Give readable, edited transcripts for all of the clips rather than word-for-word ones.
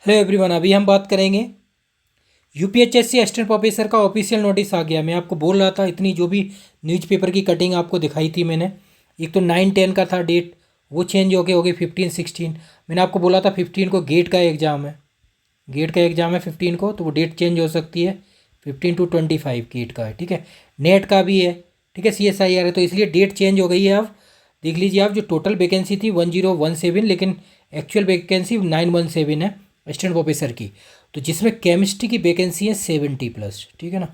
Hello everyone, अभी हम बात करेंगे यूपीएचएससी असिस्टेंट प्रोफेसर का ऑफिशियल नोटिस आ गया। मैं आपको बोल रहा था इतनी जो भी न्यूज़पेपर की कटिंग आपको दिखाई थी मैंने, एक तो 9-10 का था डेट, वो चेंज हो गई 15-16। मैंने आपको बोला था 15 को गेट का एग्ज़ाम है, गेट का एग्ज़ाम है 15 को, तो वो डेट चेंज हो सकती है। 15 to 25 गेट का है, ठीक है। नेट का भी है, ठीक है, CSIR है, तो इसलिए डेट चेंज हो गई है। अब देख लीजिए आप, जो टोटल वैकेंसी थी 1017, लेकिन एक्चुअल वैकेंसी 917 है असिस्टेंट प्रोफेसर की। तो जिसमें केमिस्ट्री की वैकेंसी है 70+, ठीक है ना।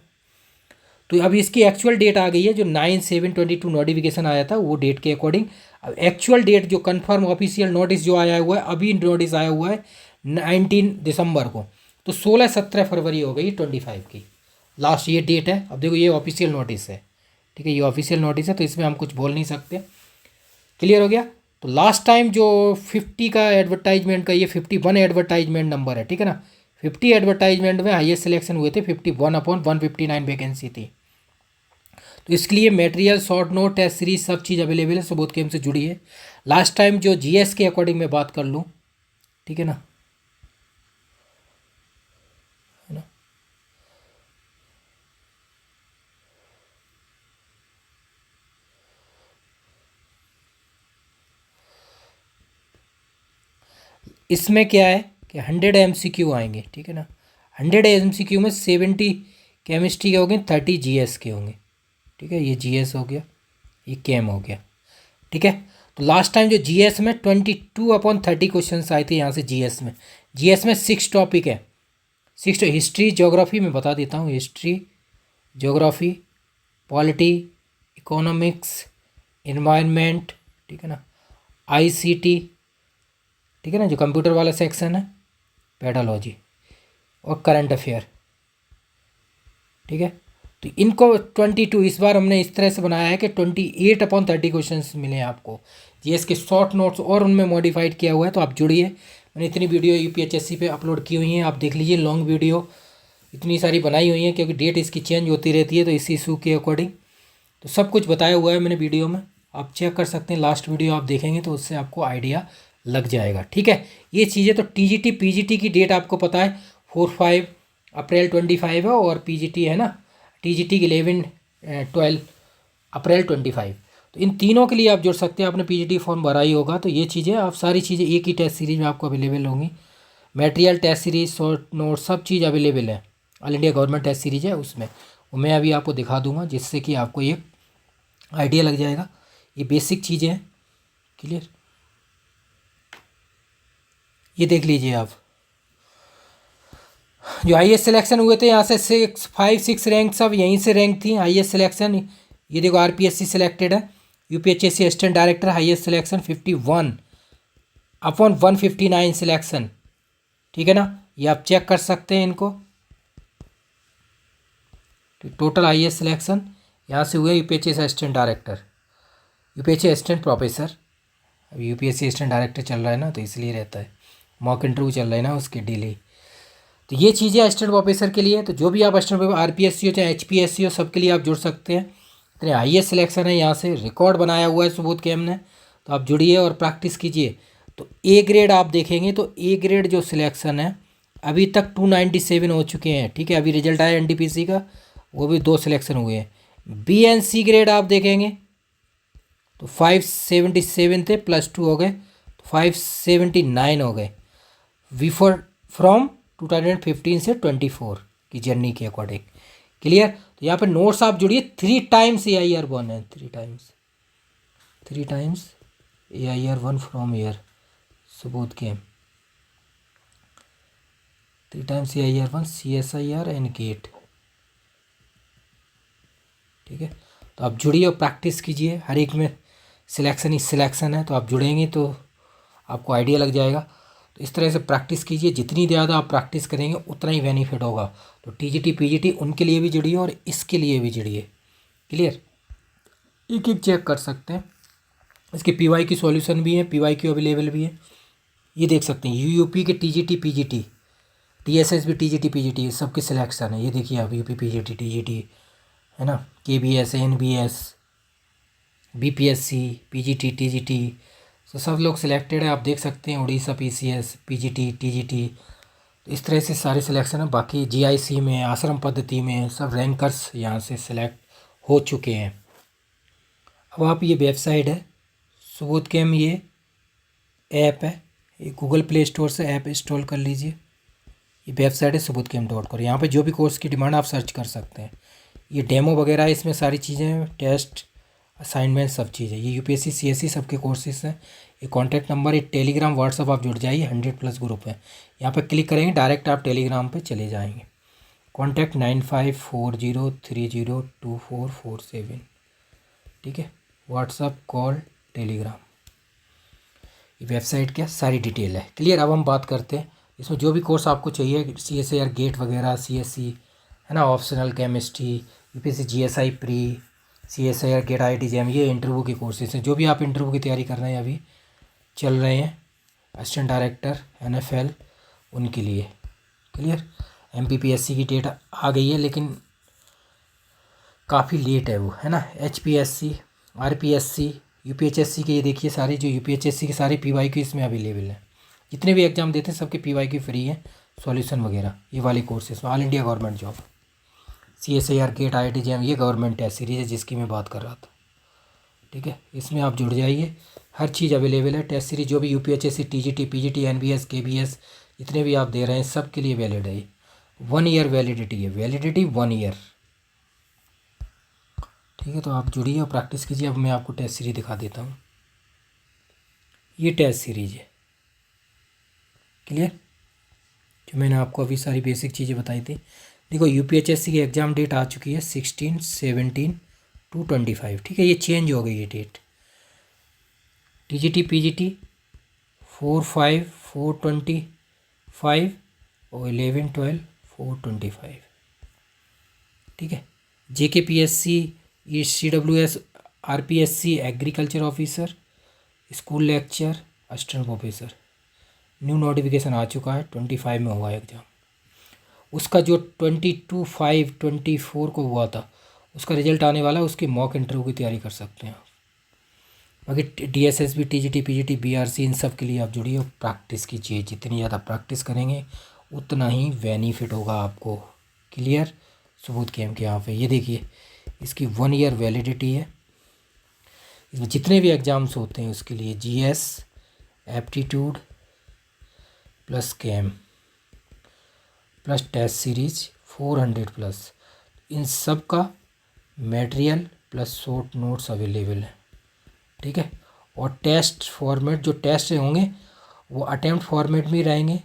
तो अब इसकी एक्चुअल डेट आ गई है, जो 9/7/22 नोटिफिकेशन आया था वो डेट के अकॉर्डिंग। अब एक्चुअल डेट जो कंफर्म ऑफिशियल नोटिस जो आया हुआ है, अभी नोटिस आया हुआ है 19 दिसंबर को, तो 16-17 फरवरी हो गई 25 की लास्ट ये डेट है। अब देखो ये ऑफिशियल नोटिस है, ठीक है, ये ऑफिशियल नोटिस है, तो इसमें हम कुछ बोल नहीं सकते। क्लियर हो गया। तो लास्ट टाइम जो 50 का एडवर्टाइजमेंट का, ये 51 एडवर्टाइजमेंट नंबर है, ठीक है ना। 50 एडवर्टाइजमेंट में हाईएस्ट सिलेक्शन हुए थे, 51/159 वैकेंसी थी। तो इसके लिए material, short note, test series सब चीज़ अवेलेबल है, सबूत गेम से जुड़ी है। लास्ट टाइम जो जीएस के अकॉर्डिंग मैं बात कर लूँ, ठीक है ना, है ना। इसमें क्या है कि 100 MCQ आएंगे, ठीक है ना। 100 MCQ में 70 केमिस्ट्री के होंगे, 30 जीएस के होंगे, ठीक है। ये जीएस हो गया, ये केम हो गया, ठीक है। तो लास्ट टाइम जो जीएस में 22/30 क्वेश्चन आए थे यहाँ से। जीएस में 6 टॉपिक है, 6 हिस्ट्री ज्योग्राफी में बता देता हूँ। History, geography, polity, economics, environment, ठीक है ना, आईसीटी, ठीक है ना, जो कंप्यूटर वाला सेक्शन है, पेडोलॉजी और करंट अफेयर, ठीक है। तो इनको 22 इस बार हमने इस तरह से बनाया है कि 28/30 क्वेश्चन मिले हैं आपको जीएस के शॉर्ट नोट्स, और उनमें मॉडिफाइड किया हुआ है। तो आप जुड़िए, मैंने इतनी वीडियो यूपीएचएससी पे अपलोड की हुई हैं, आप देख लीजिए। लॉन्ग वीडियो इतनी सारी बनाई हुई हैं, क्योंकि डेट इसकी चेंज होती रहती है, तो इस इशू के अकॉर्डिंग तो सब कुछ बताया हुआ है मैंने वीडियो में। आप चेक कर सकते हैं, लास्ट वीडियो आप देखेंगे तो उससे आपको आइडिया लग जाएगा, ठीक है। ये चीज़ें तो टीजीटी पीजीटी की डेट आपको पता है, 4-5 अप्रैल 25 है, और पीजीटी है ना, टीजीटी 11-12 अप्रैल 25। तो इन तीनों के लिए आप जुड़ सकते हैं, आपने पीजीटी फॉर्म भरा ही होगा। तो ये चीज़ें, आप सारी चीज़ें एक ही टेस्ट सीरीज में आपको अवेलेबल होंगी। Material, test series, short note, सब चीज़ अवेलेबल है। All India government test series है उसमें, वो मैं अभी आपको दिखा दूंगा, जिससे कि आपको ये आइडिया लग जाएगा। ये बेसिक चीज़ें हैं, क्लियर। ये देख लीजिए आप, जो हाईएस्ट सिलेक्शन हुए थे यहाँ से 5-6 रैंक सब यहीं से रैंक थी हाईएस्ट सिलेक्शन। ये देखो आरपीएससी सिलेक्टेड है, UPHSC assistant director highest selection 51/159 selection, ठीक है ना। ये आप चेक कर सकते हैं इनको। टोटल हाईएस्ट सिलेक्शन यहाँ से हुए UPHSC assistant director, UPSC assistant professor. अब यूपीएससी असिस्टेंट डायरेक्टर चल रहा है ना, तो इसलिए रहता है, मॉक इंटरव्यू चल रहा है ना उसके डिले। तो ये चीज़ें असिस्टेंट प्रोफेसर के लिए। तो जो भी आप असिस्टेंट आरपीएससी हो चाहे एचपीएससी हो, सबके लिए आप जुड़ सकते हैं। इतने हाईएस्ट सिलेक्शन है, यहाँ से रिकॉर्ड बनाया हुआ है सुबोध कैम ने। तो आप जुड़िए और प्रैक्टिस कीजिए। तो ए ग्रेड आप देखेंगे तो ए ग्रेड जो सिलेक्शन है, अभी तक 297 हो चुके हैं, ठीक है। अभी रिजल्ट आया एनटीपीसी का, वो भी 2 सिलेक्शन हुए हैं। बी एंड सी ग्रेड आप देखेंगे तो 577 थे, +2 हो गए तो 579 हो गए। बिफोर फ्रॉम 2015 से 24 की जर्नी के अकॉर्डिंग, क्लियर। तो यहाँ पे नोट्स आप जुड़िए। 3 टाइम्स AIR 1 है, 3 times AIR 1 from year Subodh game, 3 times AIR 1 CSIR and GATE, ठीक है। तो आप जुड़िए और प्रैक्टिस कीजिए, हर एक में सिलेक्शन ही सिलेक्शन है। तो आप जुड़ेंगे तो आपको आइडिया लग जाएगा। तो इस तरह से प्रैक्टिस कीजिए, जितनी ज़्यादा आप प्रैक्टिस करेंगे उतना ही बेनिफिट होगा। तो टीजीटी पीजीटी उनके लिए भी जुड़िए और इसके लिए भी जुड़िए, क्लियर। एक एक चेक कर सकते हैं। इसके पीवाई की सॉल्यूशन भी है, पीवाई की अवेलेबल भी है, ये देख सकते हैं। यूयूपी के टीजीटी पीजीटी, टीएसएस भी टीजीटी पीजीटी सबके सिलेक्शन है। ये देखिए आप, यूपी पीजीटी टीजीटी है ना, KBS, NBS, BPSC, PGT, TGT, तो सब लोग सिलेक्टेड है। आप देख सकते हैं, उड़ीसा पीसीएस, पीजीटी, टीजीटी, तो इस तरह से सारे सिलेक्शन है। बाकी जीआईसी में, आश्रम पद्धति में सब रैंकर्स यहाँ से सिलेक्ट हो चुके हैं। अब आप, ये वेबसाइट है सुबोध कैम, ये ऐप है, ये गूगल प्ले स्टोर से ऐप इंस्टॉल कर लीजिए। ये वेबसाइट है subodhkem.com। यहाँ पे जो भी कोर्स की डिमांड आप सर्च कर सकते हैं। ये डेमो वगैरह है, इसमें सारी चीज़ें, टेस्ट, असाइनमेंट, सब चीज़ें। ये यूपीएससी सीएससी सबके कोर्सेज हैं। ये कॉन्टैक्ट नंबर, ये टेलीग्राम व्हाट्सअप आप जुड़ जाइए, 100+ ग्रुप है। यहाँ पर क्लिक करेंगे डायरेक्ट आप टेलीग्राम पे चले जाएंगे। कॉन्टैक्ट 9540302447, ठीक है। व्हाट्सअप, कॉल, टेलीग्राम, ये वेबसाइट क्या सारी डिटेल है। क्लियर। अब हम बात करते हैं इसमें जो भी कोर्स आपको चाहिए, CSIR गेट वगैरह, CSC है ना, ऑप्शनल केमिस्ट्री, यूपीएससी GSI प्री, CSIR गेट, IIT JAM, ये इंटरव्यू के कोर्सेज हैं। जो भी आप इंटरव्यू की तैयारी कर रहे हैं, अभी चल रहे हैं, असिस्टेंट डायरेक्टर, NFL, उनके लिए। क्लियर। MPPSC की डेट आ गई है, लेकिन काफ़ी लेट है वो, है ना। HPSC, RPSC, UPHSC के, ये देखिए सारे जो UPHSC के सारे PYQ इसमें अवेलेबल हैं। जितने भी एग्ज़ाम देते हैं सबके PYQ फ्री हैं, सॉल्यूशन वगैरह, ये वाली कोर्सेज में। All India government job, CSIR GATE, IIT JAM, ये गवर्नमेंट टेस्ट सीरीज है जिसकी मैं बात कर रहा था, ठीक है। इसमें आप जुड़ जाइए, हर चीज़ अवेलेबल है। टेस्ट सीरीज जो भी UPHSC, TGT, PGT, NBS, KBS, जितने भी आप दे रहे हैं सब के लिए वैलिड है। 1 ईयर वैलिडिटी है, वैलिडिटी 1 ईयर, ठीक है। तो आप जुड़िए और प्रैक्टिस कीजिए। अब मैं आपको टेस्ट सीरीज दिखा देता हूँ। ये टेस्ट सीरीज है, क्लियर, जो मैंने आपको अभी सारी बेसिक चीज़ें बताई थी। देखो UPHSC की एग्ज़ाम डेट आ चुकी है 16, 17 to 25, ठीक है। ये चेंज हो गई है डेट। TGT, PGT 4, 5, 425 और 11, 12, 425, ठीक है। JKPSC, CWS, RPSC agriculture officer, school lecture, assistant professor, new notification आ चुका है, 25 में हुआ है एग्ज़ाम। उसका जो 22/5/24 को हुआ था, उसका रिजल्ट आने वाला है, उसकी मॉक इंटरव्यू की तैयारी कर सकते हैं आप। बाकी DSSB, TGT, PGT, BRC, इन सब के लिए आप जुड़िए और प्रैक्टिस कीजिए। जितनी ज़्यादा प्रैक्टिस करेंगे उतना ही बेनिफिट होगा आपको। क्लियर। सुबोध कैम के यहाँ पे ये देखिए, इसकी 1 ईयर वैलिडिटी है। इसमें जितने भी एग्ज़ाम्स होते हैं उसके लिए GS, aptitude plus chem plus test series 400+, इन सब का material plus short notes available है, ठीक है। और टेस्ट फॉर्मेट, जो टेस्ट होंगे वो अटेम्प्ट फॉर्मेट में रहेंगे,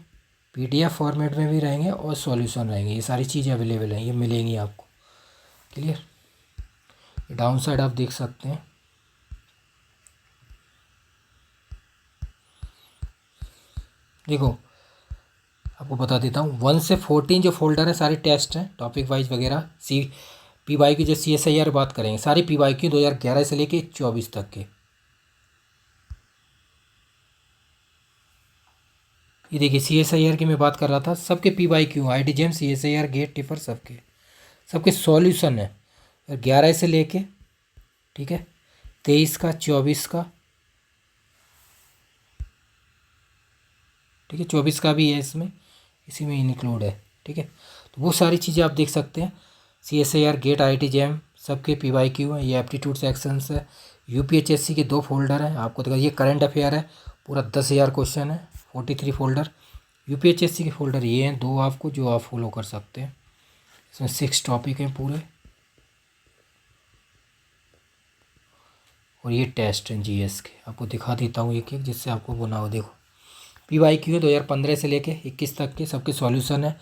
PDF फॉर्मेट में भी रहेंगे और सॉल्यूशन रहेंगे। ये सारी चीज़ें अवेलेबल हैं, ये मिलेंगी आपको। क्लियर। डाउन साइड आप देख सकते हैं, देखो आपको बता देता हूँ। 1 से 14 जो फोल्डर है सारे टेस्ट हैं, टॉपिक वाइज वगैरह। PYQ जो CSIR बात करेंगे, सारे PYQ 2011 से लेके 24 तक के। ये देखिए CSIR की मैं बात कर रहा था, सबके PYQ, IIT JAM, CSIR GATE, TIFR, सबके सॉल्यूशन है 11 से लेके, ठीक है, 23 का, 24 का, ठीक है, 24 का भी है इसमें, इसी में इंक्लूड है, ठीक है। तो वो सारी चीज़ें आप देख सकते हैं। CSIR गेट, IIT JAM सबके PYQ हैं। ये एप्टीट्यूड सेक्शंस है। UPHSC के 2 फोल्डर हैं, आपको देखा, ये करंट अफेयर है, पूरा 10,000 क्वेश्चन है, 43 फोल्डर। UPHSC के फोल्डर ये हैं 2 आपको, जो आप फॉलो कर सकते हैं। इसमें 6 टॉपिक हैं पूरे, और ये टेस्ट हैं GS के। आपको दिखा देता हूँ एक एक, जिससे आपको बनाओ। देखो PYQ है 2015 से लेके 21 तक के, सबके सॉल्यूशन है।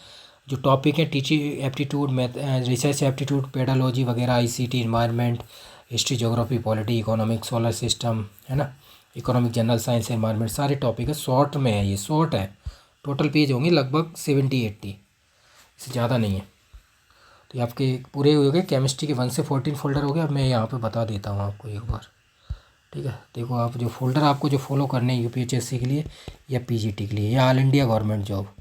जो टॉपिक है, teaching aptitude, math, research aptitude, pedology वगैरह, ICT, environment, history, geography, polity, economic, solar system, है ना, इकोनॉमिक, जनरल साइंस, एनवायरनमेंट, सारे टॉपिक है। शॉर्ट में है, ये शॉर्ट है। टोटल पेज होंगे लगभग 70-80, इससे ज़्यादा नहीं है। तो ये आपके पूरे हो गए। केमिस्ट्री के 1 से 14 फोल्डर हो गए। अब मैं यहाँ पे बता देता हूँ आपको एक बार, ठीक है। देखो आप, जो फोल्डर आपको जो फॉलो करने हैं UPHSC के लिए या PGT के लिए या ऑल इंडिया गवर्नमेंट जॉब,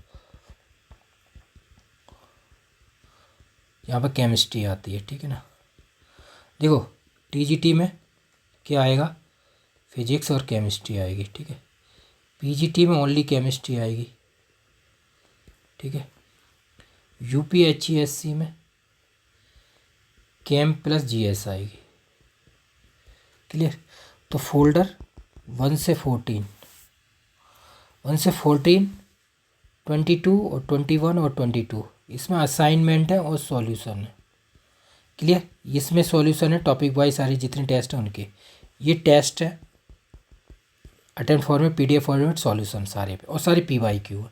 यहाँ पर केमिस्ट्री आती है, ठीक है ना। देखो TGT में क्या आएगा, फिजिक्स और केमिस्ट्री आएगी, ठीक है। PGT में ओनली केमिस्ट्री आएगी, ठीक है। UPHESC में कैम प्लस GS आएगी। क्लियर। तो फोल्डर 1 से 14, 22 और 21 और 22 इसमें असाइनमेंट है और सॉल्यूशन है। क्लियर। इसमें सॉल्यूशन है टॉपिक वाइज, सारी जितने टेस्ट हैं उनके। ये टेस्ट है attempt format, PDF format, solution सारे पे, और सारे PYQ है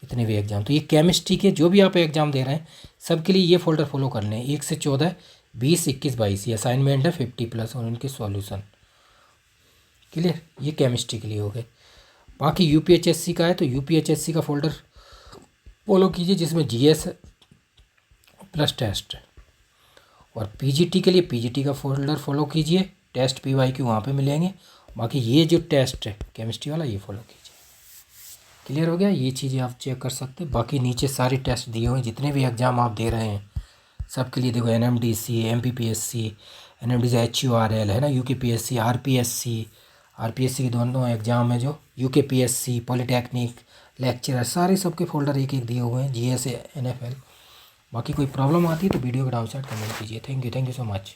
जितने भी एग्जाम। तो ये केमिस्ट्री के जो भी आप एग्जाम दे रहे हैं सबके लिए ये फोल्डर फॉलो कर लें। 1 से 14, 20, 21, 22 ये असाइनमेंट है 50+ और उनके सॉल्यूशन। क्लियर। ये केमिस्ट्री के लिए हो गए। बाकी UPHSC का है तो UPHSC का फोल्डर फॉलो कीजिए जिसमें GS है प्लस टेस्ट है। और PGT के लिए PGT का फोल्डर फॉलो कीजिए, टेस्ट PYQ वहाँ पे मिलेंगे। बाकी ये जो टेस्ट है केमिस्ट्री वाला ये फॉलो कीजिए। क्लियर हो गया। ये चीज़ें आप चेक कर सकते हैं। बाकी नीचे सारे टेस्ट दिए हुए हैं जितने भी एग्ज़ाम आप दे रहे हैं सबके लिए। देखो NMDC, MPPSC, NMDC HURL है ना, UKPSC, RPSC के दोनों एग्ज़ाम है जो UKPSC, पॉलीटेक्निक, लेक्चरर, सारे सबके फोल्डर एक एक दिए हुए हैं, GS, NFL। बाकी कोई प्रॉब्लम आती है तो वीडियो को डाउन साइड कमेंट कीजिए। Thank you so much.